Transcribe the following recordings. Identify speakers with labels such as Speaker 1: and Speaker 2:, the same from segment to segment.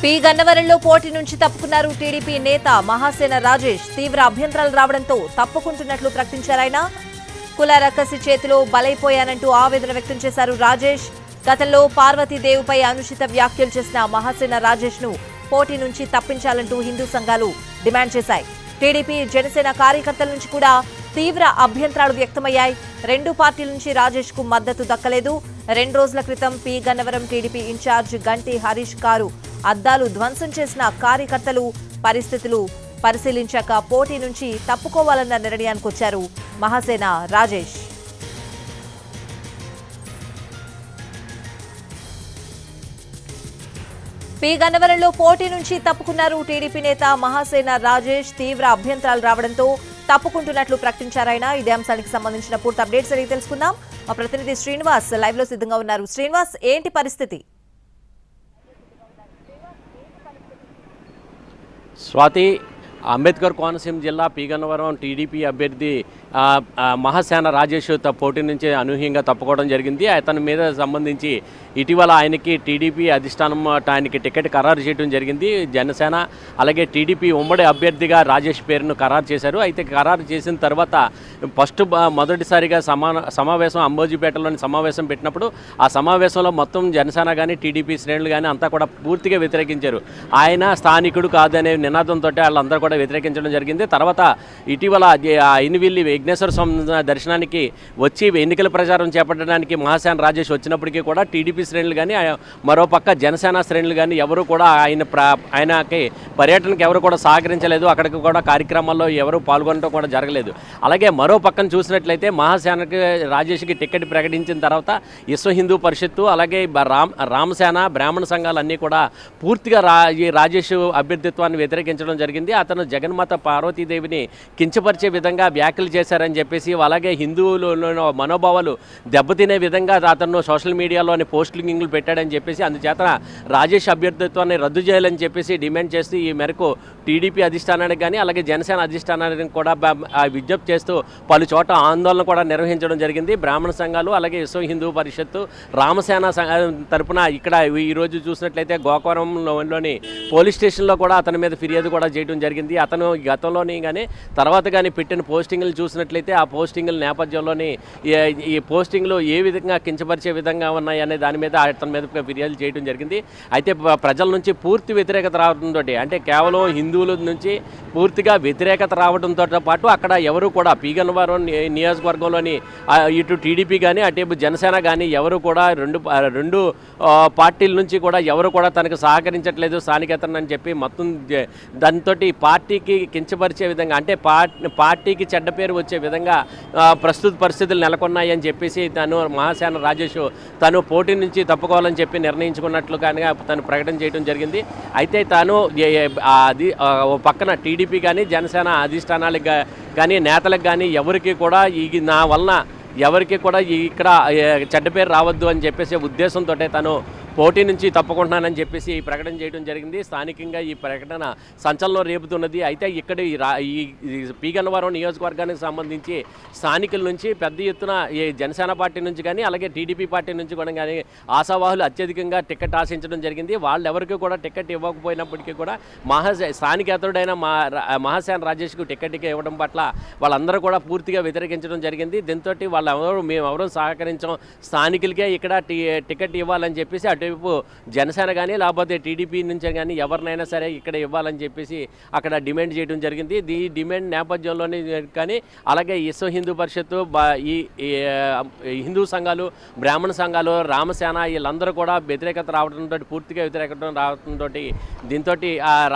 Speaker 1: P గన్నవరంలో పోటీ నుంచి తప్పుకున్నారు టీడీపీ నేత మహాసేన రాజేష్. తీవ్ర అభ్యంతరాలు రావడంతో తప్పుకుంటున్నట్లు ప్రకటించారాయన. కుల రక్కసి చేతిలో బలైపోయానంటూ ఆవేదన వ్యక్తం చేశారు రాజేష్. గతంలో పార్వతీదేవిపై అనుచిత వ్యాఖ్యలు చేసిన మహాసేన రాజేష్ ను పోటీ నుంచి తప్పించాలంటూ హిందూ సంఘాలు డిమాండ్ చేశాయి. టీడీపీ జనసేన కార్యకర్తల నుంచి కూడా తీవ్ర అభ్యంతరాలు వ్యక్తమయ్యాయి. రెండు పార్టీల నుంచి రాజేష్ కు మద్దతు దక్కలేదు. 2 రోజుల క్రితం పి గన్నవరం టీడీపీ ఇన్ఛార్జ్ గంటి హరీష్ కారు అద్దాలు ధ్వంసం చేసిన కార్యకర్తలు పరిస్థితులు పరిశీలించాక పోటీ నుంచి తప్పుకోవాలన్న నిర్ణయానికి వచ్చారు మహాసేన రాజేష్. పి గన్నవరంలో పోటీ నుంచి తప్పుకున్నారు టీడీపీ నేత మహాసేన రాజేష్. తీవ్ర అభ్యంతరాలు రావడంతో తప్పుకుంటున్నట్లు ప్రకటించారాయన. ఇదే అంశానికి సంబంధించిన పూర్తి అప్డేట్స్ అడిగి తెలుసుకుందాం. మా ప్రతినిధి శ్రీనివాస్ లైవ్ లో సిద్ధంగా ఉన్నారు. శ్రీనివాస్, ఏంటి పరిస్థితి?
Speaker 2: స్వాతి, అంబేద్కర్ కోనసీమ జిల్లా పి గన్నవరం టీడీపీ అభ్యర్థి మహాసేన రాజేష్ పోటీ నుంచి అనూహ్యంగా తప్పుకోవడం జరిగింది. అతని మీద సంబంధించి ఇటీవల ఆయనకి టీడీపీ అధిష్టానం ఆయనకి టికెట్ ఖరారు చేయడం జరిగింది. జనసేన అలాగే టీడీపీ ఉమ్మడి అభ్యర్థిగా రాజేష్ పేరును ఖరారు చేశారు. అయితే ఖరారు చేసిన తర్వాత మొదటిసారిగా సమావేశం అంబోజీపేటలోని సమావేశం పెట్టినప్పుడు ఆ సమావేశంలో మొత్తం జనసేన కానీ టీడీపీ శ్రేణులు కానీ అంతా కూడా పూర్తిగా వ్యతిరేకించారు. ఆయన స్థానికుడు కాదనే నినాదంతో వాళ్ళందరూ కూడా వ్యతిరేకించడం జరిగింది. తర్వాత ఇటీవల అయినవిల్లి విఘ్నేశ్వర స్వామి దర్శనానికి వచ్చి ఎన్నికల ప్రచారం చేపట్టడానికి మహాసేన రాజేష్ వచ్చినప్పటికీ కూడా టీడీపీ శ్రేణులు కానీ మరోపక్క జనసేన శ్రేణులు కానీ ఎవరు కూడా ఆయనకి పర్యటనకు ఎవరు కూడా సహకరించలేదు. అక్కడికి కూడా కార్యక్రమాల్లో ఎవరు పాల్గొనడం కూడా జరగలేదు. అలాగే మరో పక్కన చూసినట్లయితే మహాసేనకి రాజేష్కి టికెట్ ప్రకటించిన తర్వాత విశ్వ హిందూ పరిషత్తు అలాగే రామసేన బ్రాహ్మణ సంఘాలన్నీ కూడా పూర్తిగా ఈ రాజేష్ అభ్యర్థిత్వాన్ని వ్యతిరేకించడం జరిగింది. అతను జగన్మాత పార్వతీదేవిని కించపరిచే విధంగా వ్యాఖ్యలు చేశారని చెప్పేసి అలాగే హిందువుల మనోభావాలు దెబ్బతినే విధంగా అతను సోషల్ మీడియాలోని పోస్టింగ్లు పెట్టాడని చెప్పేసి అందుచేత రాజేష్ అభ్యర్థిత్వాన్ని రద్దు చేయాలని చెప్పేసి డిమాండ్ చేస్తూ ఈ మేరకు టీడీపీ అధిష్టానానికి కానీ అలాగే జనసేన అధిష్టానానికి కూడా విజ్ఞప్తి చేస్తూ పలు చోట ఆందోళన కూడా నిర్వహించడం జరిగింది. బ్రాహ్మణ సంఘాలు అలాగే విశ్వ హిందూ పరిషత్తు రామసేన తరపున ఇక్కడ ఈరోజు చూసినట్లయితే గోకవరంలోని పోలీస్ స్టేషన్లో కూడా అతని మీద ఫిర్యాదు కూడా చేయడం జరిగింది. అతను గతంలోని కానీ తర్వాత కానీ పెట్టిన పోస్టింగ్లు చూసినట్లయితే ఆ పోస్టింగ్ల నేపథ్యంలోని ఈ పోస్టింగ్లు ఏ విధంగా కించపరిచే విధంగా ఉన్నాయి అనే దాని మీద అతని మీద ఫిర్యాదు చేయడం జరిగింది. అయితే ప్రజల నుంచి పూర్తి వ్యతిరేకత రావడంతో అంటే కేవలం హిందువుల నుంచి పూర్తిగా వ్యతిరేకత రావడంతో పాటు అక్కడ ఎవరు కూడా పి గన్నవరం నియోజకవర్గంలోని ఇటు టీడీపీ కానీ అటు జనసేన కానీ ఎవరు కూడా రెండు పార్టీల నుంచి కూడా ఎవరు కూడా తనకు సహకరించట్లేదు స్థానికేతరని అని చెప్పి మొత్తం దాంతో పార్టీకి కించపరిచే విధంగా అంటే పార్టీకి చెడ్డ పేరు వచ్చే విధంగా ప్రస్తుత పరిస్థితులు నెలకొన్నాయి అని చెప్పేసి మహాసేన రాజేష్ తను పోటీ నుంచి తప్పుకోవాలని చెప్పి నిర్ణయించుకున్నట్లు కానీ తను ప్రకటన చేయడం జరిగింది. అయితే తాను పక్కన టీడీపీ కానీ జనసేన అధిష్టానాలకు కానీ నేతలకు కానీ ఎవరికి కూడా నా వలన ఎవరికి కూడా ఇక్కడ చెడ్డ పేరు రావద్దు అని చెప్పేసి ఉద్దేశంతో తను పోటీ నుంచి తప్పుకుంటున్నానని చెప్పేసి ఈ ప్రకటన చేయడం జరిగింది. స్థానికంగా ఈ ప్రకటన సంచలనం రేపుతున్నది. అయితే ఇక్కడ ఈ పి గన్నవరం నియోజకవర్గానికి సంబంధించి స్థానికుల నుంచి పెద్ద ఎత్తున ఈ జనసేన పార్టీ నుంచి కానీ అలాగే టీడీపీ పార్టీ నుంచి కూడా కానీ ఆశావాహులు అత్యధికంగా టికెట్ ఆశించడం జరిగింది. వాళ్ళు ఎవరికి కూడా టికెట్ ఇవ్వకపోయినప్పటికీ కూడా స్థానికేతరుడైన మహాసేన రాజేష్కు టికెట్ ఇవ్వడం పట్ల వాళ్ళందరూ కూడా పూర్తిగా వ్యతిరేకించడం జరిగింది. దీంతో మేమెవరూ సహకరించాం, స్థానికులకే ఇక్కడ టికెట్ ఇవ్వాలని చెప్పేసి అటువైపు జనసేన కానీ లేకపోతే టీడీపీ నుంచి కానీ ఎవరినైనా సరే ఇక్కడ ఇవ్వాలని చెప్పేసి అక్కడ డిమాండ్ చేయడం జరిగింది. ఈ డిమాండ్ నేపథ్యంలోనే కానీ అలాగే విశ్వ హిందూ పరిషత్తు ఈ హిందూ సంఘాలు బ్రాహ్మణ సంఘాలు రామసేన వీళ్ళందరూ కూడా వ్యతిరేకత రావడంతో పూర్తిగా వ్యతిరేకత రావడంతో దీంతో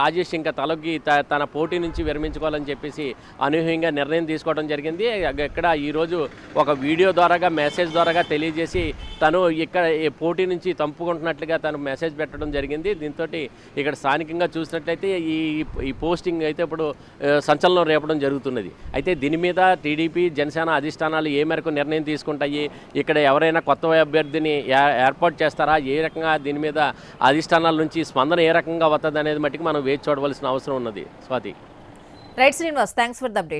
Speaker 2: రాజేష్ ఇంకా తలొగ్గి తన పోటీ నుంచి విరమించుకోవాలని చెప్పేసి అనూహ్యంగా నిర్ణయం తీసుకోవడం జరిగింది. ఇక్కడ ఈరోజు ఒక వీడియో ద్వారాగా మెసేజ్ ద్వారాగా తెలియజేసి తను ఇక్కడ పోటీ నుంచి తప్పుకుంటున్నట్లుగా తను మెసేజ్ పెట్టడం జరిగింది. దీంతో ఇక్కడ స్థానికంగా చూసినట్లయితే ఈ పోస్టింగ్ అయితే ఇప్పుడు సంచలనం రేపడం జరుగుతున్నది. అయితే దీని మీద టీడీపీ జనసేన అధిష్టానాలు ఏ మేరకు నిర్ణయం తీసుకుంటాయి, ఇక్కడ ఎవరైనా కొత్త అభ్యర్థిని ఏర్పాటు చేస్తారా, ఏ రకంగా దీని మీద అధిష్టానాల నుంచి స్పందన ఏ రకంగా వస్తుంది అనేది మట్టుకు మనం వేచి చూడవలసిన అవసరం ఉన్నది. Swathi.
Speaker 1: Right Srinivas, thanks for the update.